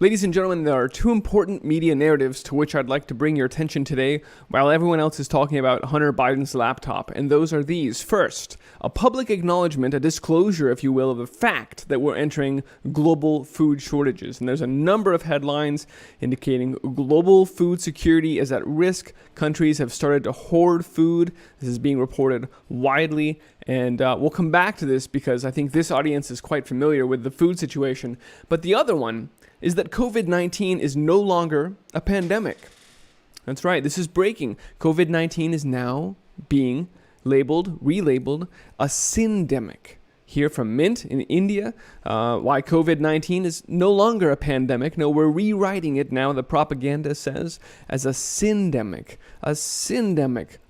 Ladies and gentlemen, there are two important media narratives to which I'd like to bring your attention today while everyone else is talking about Hunter Biden's laptop, and those are these. First, a public acknowledgement, a disclosure, if you will, of the fact that we're entering global food shortages. And there's a number of headlines indicating global food security is at risk. Countries have started to hoard food. This is being reported widely. And we'll come back to this because I think this audience is quite familiar with the food situation. But the other one is that COVID-19 is no longer a pandemic. That's right, this is breaking. COVID-19 is now being relabeled, a syndemic. Here from Mint in India, why COVID-19 is no longer a pandemic. No, we're rewriting it now, the propaganda says, as a syndemic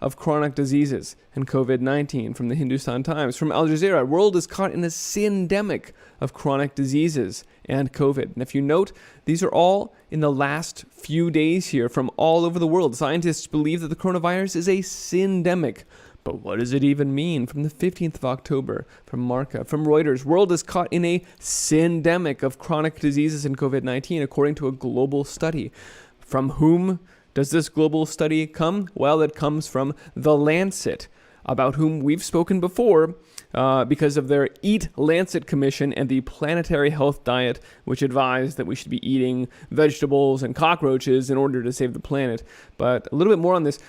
of chronic diseases and COVID-19 from the Hindustan Times. From Al Jazeera, world is caught in a syndemic of chronic diseases and COVID. And if you note, these are all in the last few days here from all over the world. Scientists believe that the coronavirus is a syndemic. But what does it even mean? From the 15th of October, from Marca, from Reuters, world is caught in a syndemic of chronic diseases and COVID-19, according to a global study. From whom does this global study come? Well, it comes from The Lancet, about whom we've spoken before because of their Eat Lancet Commission and the Planetary Health Diet, which advised that we should be eating vegetables and cockroaches in order to save the planet. But a little bit more on this.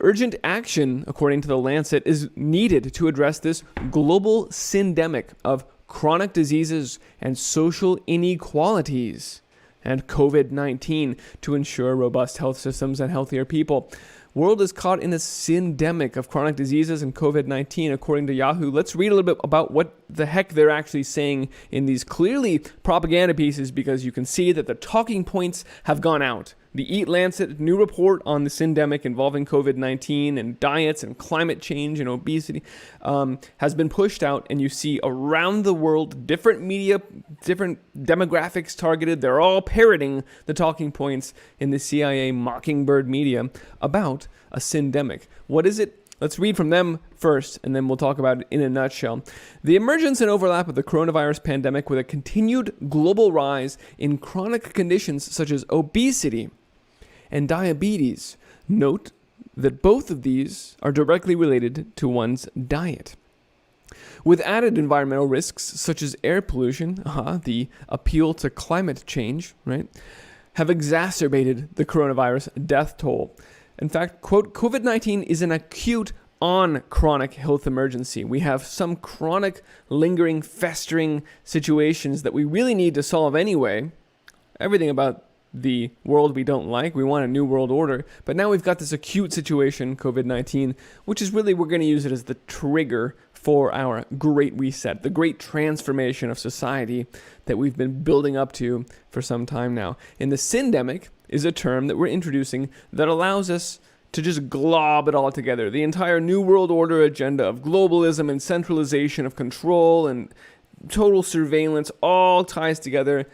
Urgent action, according to The Lancet, is needed to address this global syndemic of chronic diseases and social inequalities and COVID-19 to ensure robust health systems and healthier people. World is caught in a syndemic of chronic diseases and COVID-19, according to Yahoo. Let's read a little bit about what the heck they're actually saying in these clearly propaganda pieces, because you can see that the talking points have gone out. The Eat Lancet new report on the syndemic involving COVID-19 and diets and climate change and obesity has been pushed out, and you see around the world different media, different demographics targeted. They're all parroting the talking points in the CIA Mockingbird media about a syndemic. What is it? Let's read from them first, and then we'll talk about it in a nutshell. The emergence and overlap of the coronavirus pandemic with a continued global rise in chronic conditions such as obesity and diabetes. Note that both of these are directly related to one's diet. With added environmental risks such as air pollution, the appeal to climate change, right, have exacerbated the coronavirus death toll. In fact, quote, COVID-19 is an acute on chronic health emergency. We have some chronic, lingering, festering situations that we really need to solve anyway. Everything about the world we don't like. We want a new world order. But now we've got this acute situation, COVID-19, which is really, we're going to use it as the trigger for our great reset, the great transformation of society that we've been building up to for some time now. And the syndemic is a term that we're introducing that allows us to just glob it all together. The entire New World Order agenda of globalism and centralization of control and total surveillance all ties together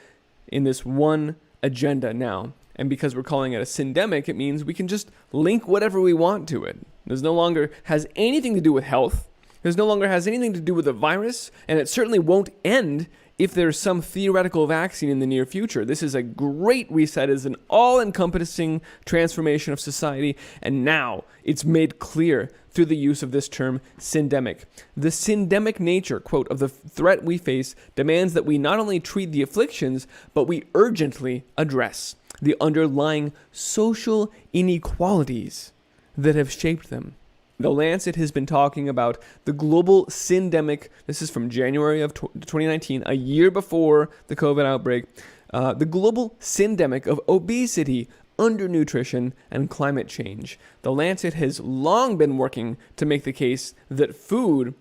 in this one agenda now. And because we're calling it a syndemic, it means we can just link whatever we want to it. This no longer has anything to do with health. This no longer has anything to do with the virus, and it certainly won't end if there's some theoretical vaccine in the near future. This is a great reset, is an all-encompassing transformation of society, and now it's made clear through the use of this term, syndemic. The syndemic nature, quote, of the threat we face demands that we not only treat the afflictions, but we urgently address the underlying social inequalities that have shaped them. The Lancet has been talking about the global syndemic. This is from January of 2019, a year before the COVID outbreak. The global syndemic of obesity, undernutrition, and climate change. The Lancet has long been working to make the case that food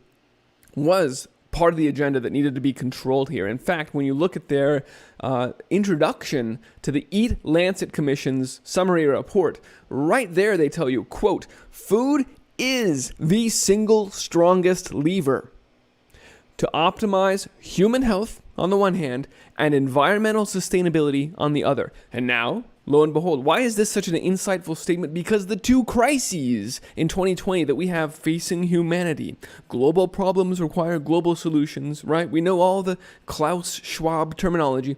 was part of the agenda that needed to be controlled here. In fact, when you look at their introduction to the Eat Lancet Commission's summary report, right there they tell you, quote, food is the single strongest lever to optimize human health on the one hand and environmental sustainability on the other. And now, lo and behold, why is this such an insightful statement? Because the two crises in 2020 that we have facing humanity, global problems require global solutions, right? We know all the Klaus Schwab terminology,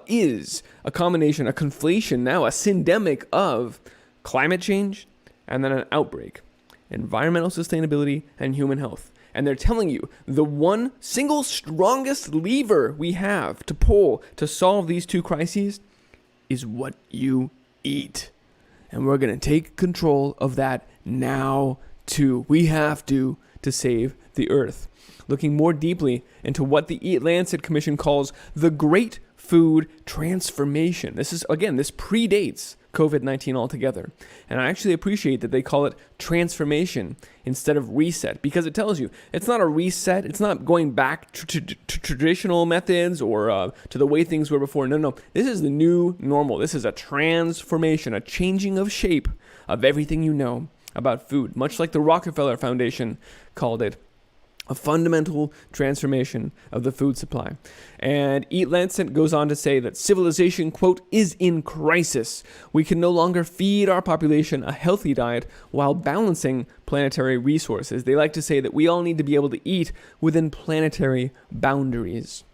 is a combination, a conflation now, a syndemic of climate change and then an outbreak, environmental sustainability and human health. And they're telling you the one single strongest lever we have to pull to solve these two crises is what you eat. And we're going to take control of that now too. We have to save the earth. Looking more deeply into what the Eat Lancet Commission calls the Great Food Transformation. This predates COVID-19 altogether. And I actually appreciate that they call it transformation instead of reset, because it tells you it's not a reset. It's not going back to traditional methods or to the way things were before. No. This is the new normal. This is a transformation, a changing of shape of everything you know about food, much like the Rockefeller Foundation called it. A fundamental transformation of the food supply. And Eat Lancet goes on to say that civilization, quote, is in crisis. We can no longer feed our population a healthy diet while balancing planetary resources. They like to say that we all need to be able to eat within planetary boundaries.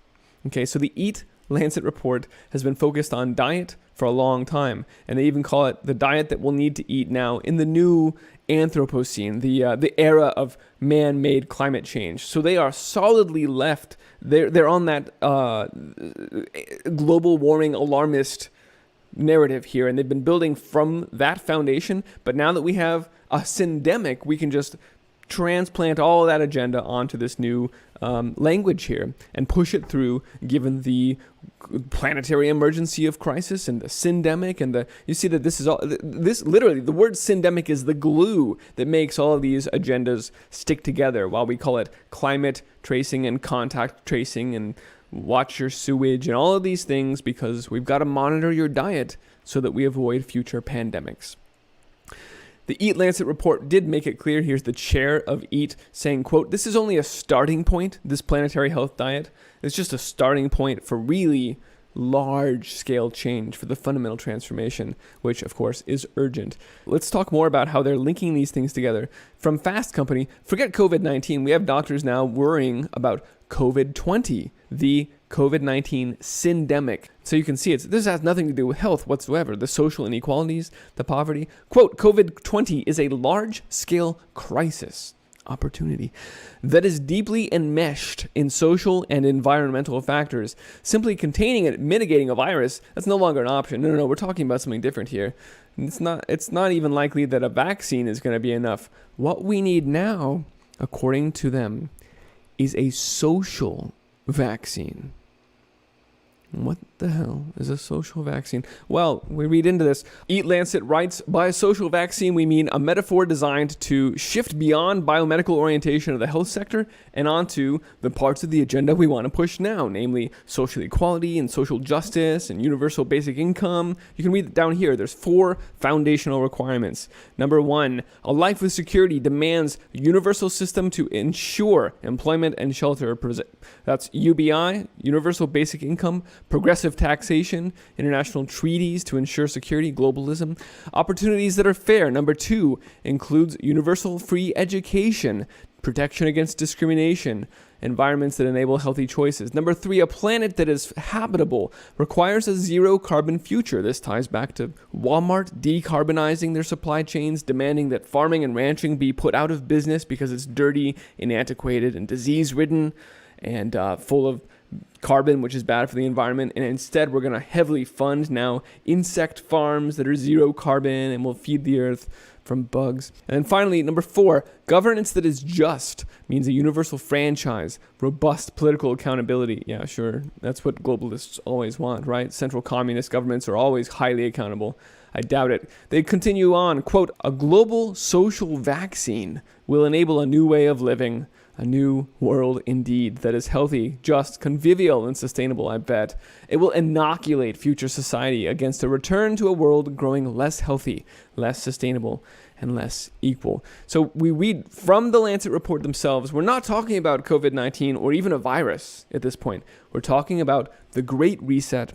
Okay, so the Eat Lancet report has been focused on diet for a long time, and they even call it the diet that we'll need to eat now in the new Anthropocene, the era of man-made climate change. So they are solidly left. They're on that global warming alarmist narrative here, and they've been building from that foundation. But now that we have a syndemic, we can just transplant all of that agenda onto this new language here and push it through, given the planetary emergency of crisis and the syndemic and you see that this is all, this literally, the word syndemic is the glue that makes all of these agendas stick together, while we call it climate tracing and contact tracing and watch your sewage and all of these things, because we've got to monitor your diet so that we avoid future pandemics. The Eat Lancet report did make it clear. Here's the chair of Eat saying, quote, this is only a starting point, this planetary health diet. It's just a starting point for really large-scale change, for the fundamental transformation, which, of course, is urgent. Let's talk more about how they're linking these things together. From Fast Company, forget COVID-19. We have doctors now worrying about COVID-20, the COVID-19 syndemic. So you can see this has nothing to do with health whatsoever. The social inequalities, the poverty. Quote, COVID-20 is a large-scale crisis opportunity that is deeply enmeshed in social and environmental factors. Simply containing and mitigating a virus, that's no longer an option. No, we're talking about something different here. It's not even likely that a vaccine is going to be enough. What we need now, according to them, is a social vaccine. What the hell is a social vaccine? Well, we read into this. Eat Lancet writes, by a social vaccine, we mean a metaphor designed to shift beyond biomedical orientation of the health sector and onto the parts of the agenda we want to push now, namely social equality and social justice and universal basic income. You can read it down here. There's 4 foundational requirements. Number 1, a life with security demands a universal system to ensure employment and shelter. That's UBI, universal basic income, progressive taxation, international treaties to ensure security, globalism, opportunities that are fair. Number 2 includes universal free education, protection against discrimination, environments that enable healthy choices. Number 3, a planet that is habitable requires a zero carbon future. This ties back to Walmart decarbonizing their supply chains, demanding that farming and ranching be put out of business because it's dirty and antiquated and disease-ridden and full of carbon, which is bad for the environment. And instead, we're going to heavily fund now insect farms that are zero carbon and will feed the earth from bugs. And then finally, number 4, governance that is just means a universal franchise, robust political accountability. Yeah, sure. That's what globalists always want, right? Central communist governments are always highly accountable. I doubt it. They continue on, quote, a global social vaccine will enable a new way of living, a new world indeed that is healthy, just, convivial, and sustainable, I bet. It will inoculate future society against a return to a world growing less healthy, less sustainable, and less equal. So we read from the Lancet report themselves, we're not talking about COVID-19 or even a virus at this point. We're talking about the Great Reset,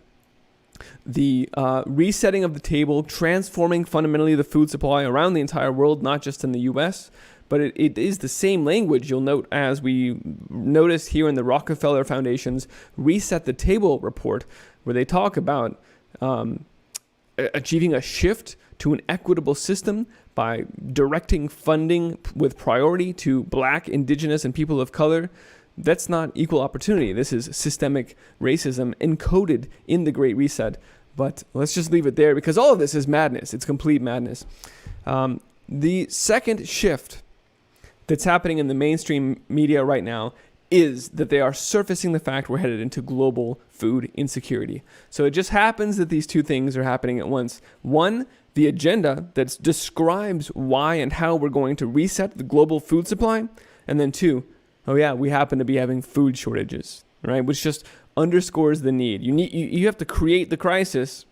the resetting of the table, transforming fundamentally the food supply around the entire world, not just in the U.S., but it is the same language you'll note as we notice here in the Rockefeller Foundation's Reset the Table report, where they talk about achieving a shift to an equitable system by directing funding with priority to Black, Indigenous, and people of color. That's not equal opportunity. This is systemic racism encoded in the Great Reset. But let's just leave it there because all of this is madness. It's complete madness. The second shift that's happening in the mainstream media right now is that they are surfacing the fact we're headed into global food insecurity. So it just happens that these two things are happening at once. One, the agenda that describes why and how we're going to reset the global food supply. And then two, oh yeah, we happen to be having food shortages, right? Which just underscores the need. You have to create the crisis.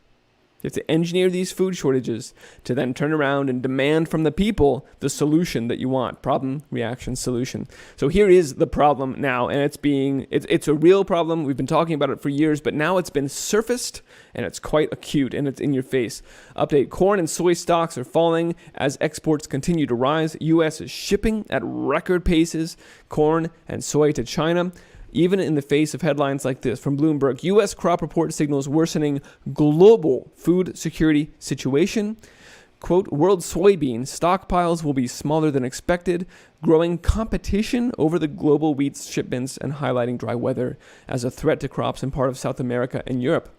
You have to engineer these food shortages to then turn around and demand from the people the solution that you want. Problem, reaction, solution. So here is the problem now, and it's a real problem. We've been talking about it for years, but now it's been surfaced, and it's quite acute, and it's in your face. Update, corn and soy stocks are falling as exports continue to rise. U.S. is shipping at record paces, corn and soy to China. Even in the face of headlines like this from Bloomberg, U.S. crop report signals worsening global food security situation. Quote, world soybean stockpiles will be smaller than expected, growing competition over the global wheat shipments and highlighting dry weather as a threat to crops in part of South America and Europe.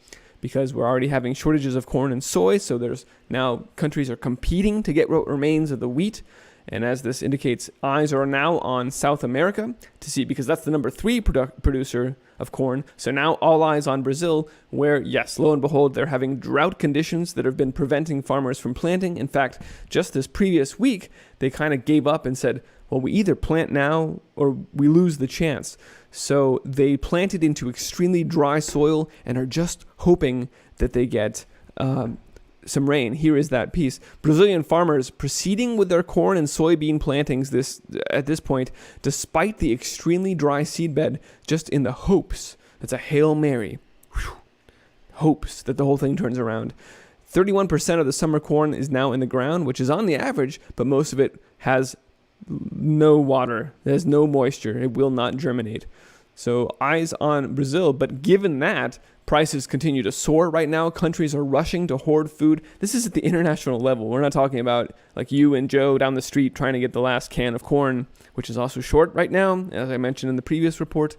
Because we're already having shortages of corn and soy, so there's now countries are competing to get what remains of the wheat. And as this indicates, eyes are now on South America to see, because that's the number 3 producer of corn. So now all eyes on Brazil, where, yes, lo and behold, they're having drought conditions that have been preventing farmers from planting. In fact, just this previous week, they kind of gave up and said, well, we either plant now or we lose the chance. So they planted into extremely dry soil and are just hoping that they get some rain. Here is that piece. Brazilian farmers proceeding with their corn and soybean plantings at this point, despite the extremely dry seedbed, just in the hopes, that's a Hail Mary, hopes that the whole thing turns around. 31% of the summer corn is now in the ground, which is on the average, but most of it has no water. There's no moisture. It will not germinate. So eyes on Brazil, but given that, prices continue to soar right now. Countries are rushing to hoard food. This is at the international level. We're not talking about like you and Joe down the street trying to get the last can of corn, which is also short right now, as I mentioned in the previous report,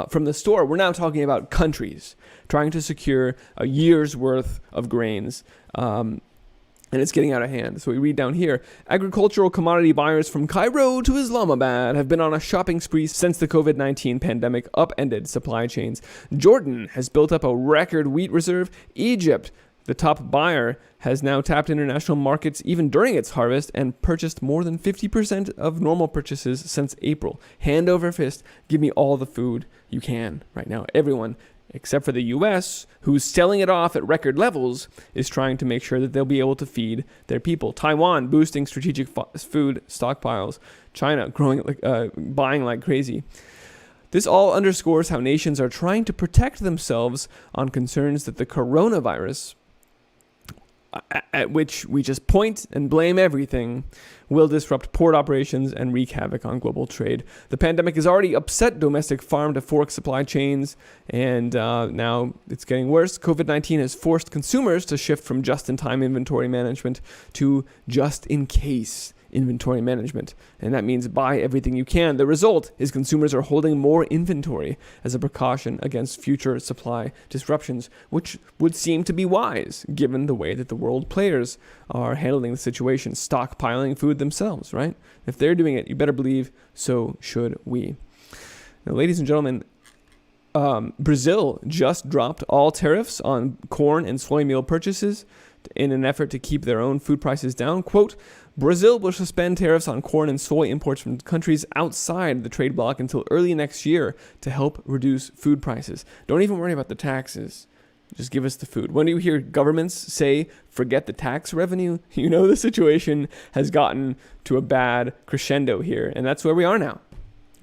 from the store. We're now talking about countries trying to secure a year's worth of grains. And it's getting out of hand. So we read down here, agricultural commodity buyers from Cairo to Islamabad have been on a shopping spree since the COVID-19 pandemic upended supply chains. Jordan has built up a record wheat reserve. Egypt, the top buyer, has now tapped international markets even during its harvest and purchased more than 50% of normal purchases since April. Hand over fist, give me all the food you can right now. Everyone, except for the U.S., who's selling it off at record levels, is trying to make sure that they'll be able to feed their people. Taiwan boosting strategic food stockpiles. China buying like crazy. This all underscores how nations are trying to protect themselves on concerns that the coronavirus, at which we just point and blame everything, will disrupt port operations and wreak havoc on global trade. The pandemic has already upset domestic farm-to-fork supply chains, and now it's getting worse. COVID-19 has forced consumers to shift from just-in-time inventory management to just-in-case inventory management, and that means buy everything you can. The result is consumers are holding more inventory as a precaution against future supply disruptions, which would seem to be wise given the way that the world players are handling the situation, stockpiling food themselves, right? If they're doing it, you better believe so should we. Now, ladies and gentlemen, Brazil just dropped all tariffs on corn and soy meal purchases in an effort to keep their own food prices down. Quote, Brazil will suspend tariffs on corn and soy imports from countries outside the trade bloc until early next year to help reduce food prices. Don't even worry about the taxes. Just give us the food. When you hear governments say, forget the tax revenue, you know the situation has gotten to a bad crescendo here. And that's where we are now.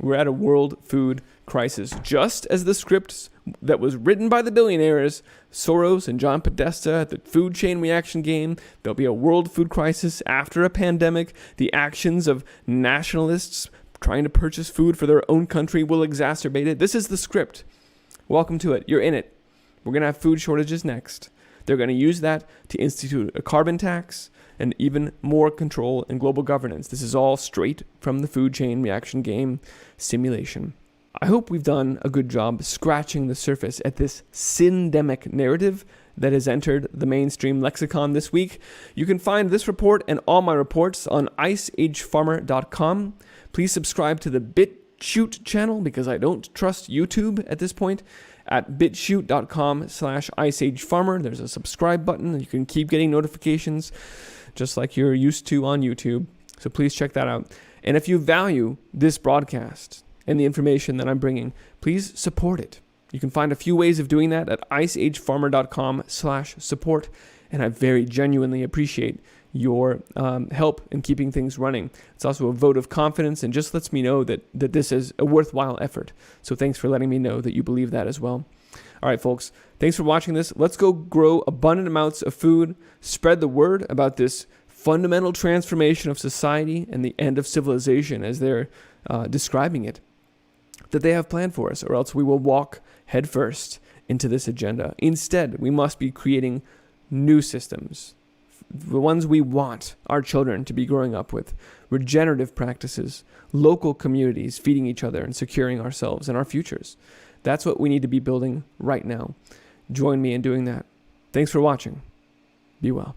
We're at a world food crisis. Just as the script that was written by the billionaires, Soros and John Podesta at the food chain reaction game, there'll be a world food crisis after a pandemic. The actions of nationalists trying to purchase food for their own country will exacerbate it. This is the script. Welcome to it. You're in it. We're going to have food shortages next. They're going to use that to institute a carbon tax and even more control and global governance. This is all straight from the food chain reaction game simulation. I hope we've done a good job scratching the surface at this syndemic narrative that has entered the mainstream lexicon this week. You can find this report and all my reports on iceagefarmer.com. Please subscribe to the BitChute channel because I don't trust YouTube at this point. At bitchute.com/iceagefarmer. There's a subscribe button and you can keep getting notifications just like you're used to on YouTube. So please check that out. And if you value this broadcast and the information that I'm bringing, please support it. You can find a few ways of doing that at iceagefarmer.com/support. And I very genuinely appreciate your help in keeping things running. It's also a vote of confidence and just lets me know that this is a worthwhile effort. So thanks for letting me know that you believe that as well. All right, folks, thanks for watching this. Let's go grow abundant amounts of food, spread the word about this fundamental transformation of society and the end of civilization as they're describing it, that they have planned for us, or else we will walk headfirst into this agenda. Instead, we must be creating new systems, the ones we want our children to be growing up with, regenerative practices, local communities feeding each other and securing ourselves and our futures. That's what we need to be building right now. Join me in doing that. Thanks for watching. Be well.